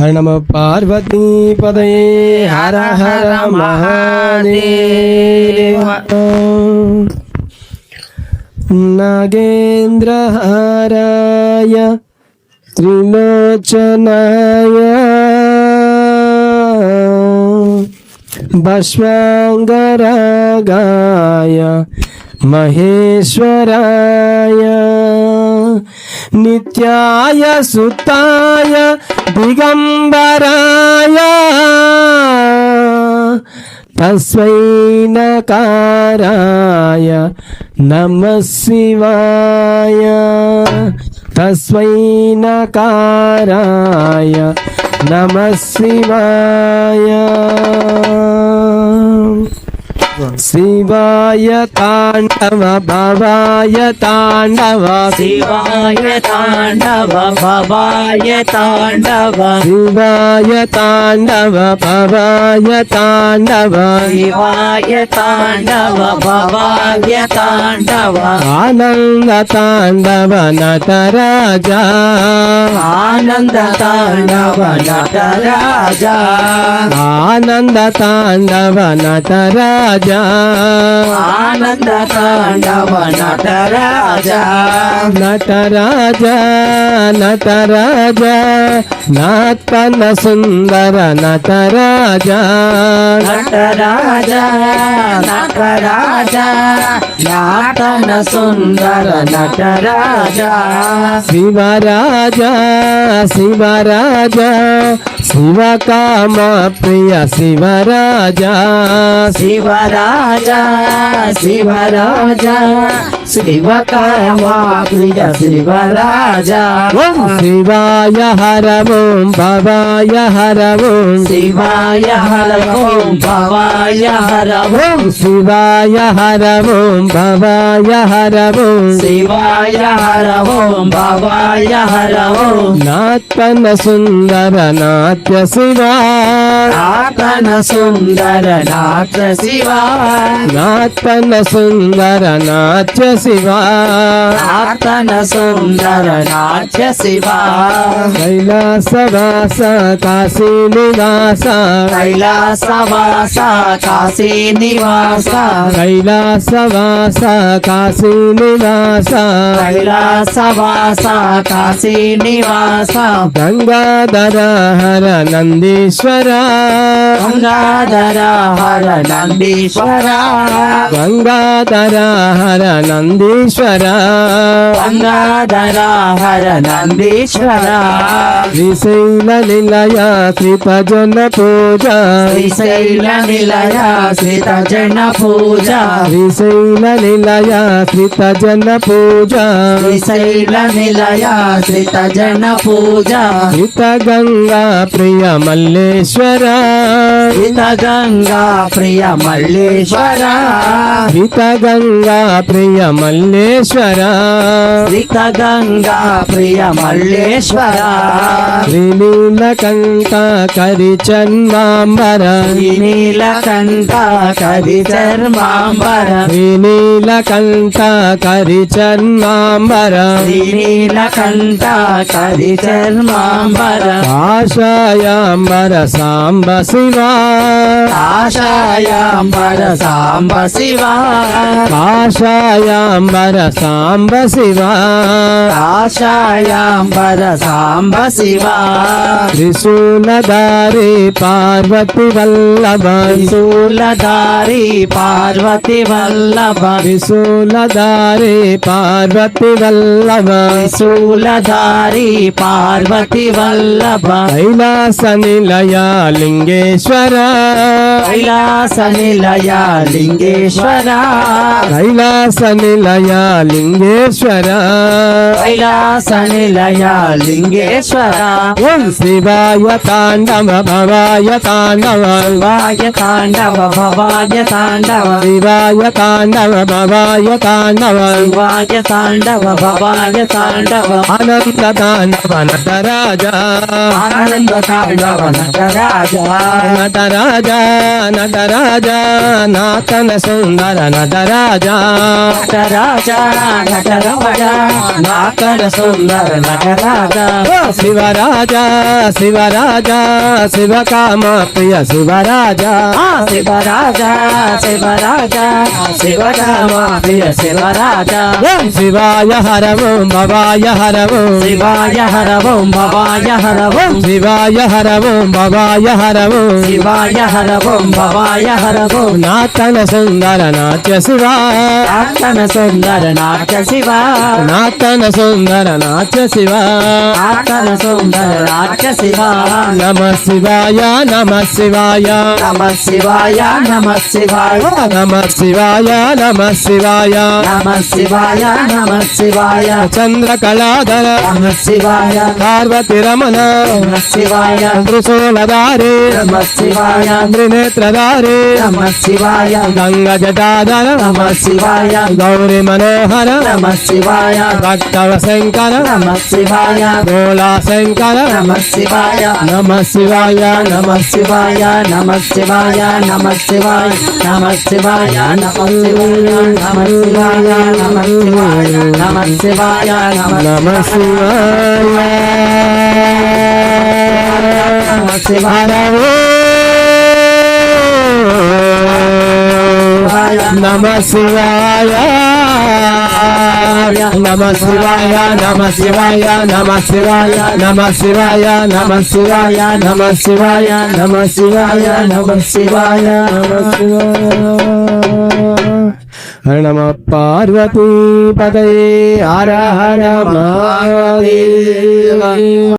హర నమ పార్వతీ పదయే హర హర మహాదేవ. నాగేంద్రహారాయ త్రిలోచనాయ భస్మాంగరాగాయ మహేశ్వరాయ నిత్యాయ సుతాయ దిగంబరాయ తస్మై నకారాయ నమః శివాయ. తస్మై నకారాయ నమః శివాయ. శివాయ తాండవ భవాయ తాండవ శివాయ తాండవ భవాయ తాండవ శివాయ తాండవ భవాయ తాండవ శివాయ తాండవ భవాయ తాండవ ఆనంద తాండవ నటరాజా ఆనంద తాండవ నటరాజా ఆనంద తాండవ నటరాజా ఆనంద తాండవ నటరాజా నటరాజా నటరాజా నాత్పన్న సుందర నటరాజా నటరాజా నటరాజా నాటన సుందర నటరాజా శివరాజా శివరాజా శివకామ ప్రియ శివరాజా శివరాజా శివరాజా శివకామా ప్రియ శివరాజా ఓం శివాయ హర ఓం భవాయ హర ఓం శివాయ హర ఓం భవాయ హర ఓం శివాయ హర ఓం భవాయ హర ఓం శివాయ హర ఓం భవాయ హర ఓం నాత్పన్న సుందర నాట్య శివా నాటన సుందర నాట్య శివా నాత్పన్న సుందర నాట్య శివా నాటన సుందర నాట్య శివా కైలాసవాస కాశీ నివాస కైలాసవాస కాశీ నివాస కైలాసవాస కాశీ నివాస కైలాసవాస కాశీ నివాస గంగాధర హర నందీశ్వర గంగాధర హర నందీశ్వర గంగాధర హర నందీశ్వర గంగాధర హర నందీశ్వర శ్రీశైల నిలయ కృతజన పూజ శ్రీశైల నిలయ శ్రీతజన పూజ శ్రీశైల నిలయ కృతజన పూజ శ్రీశైల నిలయ శ్రీతజన పూజ హిత గంగా ప్రియ మల్లేశ్వర హిత గంగా ప్రియ మల్లేశ్వర హిత గంగా ప్రియ మల్లేశ్వర హిత గంగా ప్రియ మల్లేశ్వర శ్రీనీలకంఠ కరిచన్మాంబర నీలకంఠ కరి చర్మాంబర శ్రీనీలకంఠ కరిచన్మాంబర నీలకంఠ కరి చర్మాంబర ఆశాయాంబర సాంబ శివా ఆశాయాంబర సాంబ శివ ఆశాయాంబర సాంబ శివా ఆశాయాంబర సాంబ శివ త్రిశూలధారి పార్వతి వల్లభ త్రిశూలధారి పార్వతి వల్లభ త్రిశూలధారి పార్వతి వల్లభ త్రిశూలధారి పార్వతి వల్లభ కైలాస నిలయ లింగేశ్వర కైలాస నిలయ లింగేశ్వర కైలాస నిలయ లింగేశ్వర కైలాస నిలయ లింగేశ్వర ఓం శివాయ తాండవ భవాయ తాండవ శివాయ తాండవ భవాయ తాండవ శివాయ తాండవ భవాయ తాండవ శివాయ తాండవ భవాయ తాండవ ఆనంద తాండవ నటరాజ ఆనంద తాండవ నటరాజ నటరాజా నటరాజా నాతన సుందర నటరాజా నటరాజా నటరమణ నాకన సుందర నటరాజా శివరాజా శివరాజా శివకామ ప్రియ శివరాజా శివరాజా శివరాజా శివరామ ప్రియ శివరాజా శివాయ హరము భవాయ హరము శివాయ హరవు భవాయ హరవు శివాయ హరము భవాయ హరము శివాయ హరవు భవాయ హరవు నాతన సుందర నాట్య శివా నాటన సుందర నాట్య శివ నాతన సుందర నాట్య శివా నాటన సుందర నాట్య శివ నమ శివాయ నమ శివాయ నమ శివాయ నమ శివాయ నమ శివాయ నమ శివాయ నమ శివాయ నమ శివాయ చంద్రకళాధర నమ శివాయ పార్వతి రమణ నమ శివాయ త్రిశూలధారి నమ శివాయ త్రినేత్రధారి నమ శివాయ గంగ జటాధర నమ శివాయ గౌరి మనోహర నమ శివాయ భక్తవ శంకర నమ శివాయ భోళా శంకర నమ శివాయ నమ శివాయ నమ శివాయ నమ శివాయ నమ శివాయ నమ శివాయ నమ శివాయ నమ శివాయ నమ శివాయ నమ శివాయ నమ నమ శివాయ నమ శివాయ నమ శివాయ నమ శివాయ నమ శివాయ నమ శివాయ నమ శివాయ నమ శివాయ నమ శివాయ నమ శివాయ నమ శివాయ నమ శివాయ నమ పార్వతీ పదయే హర హర మహాదేవ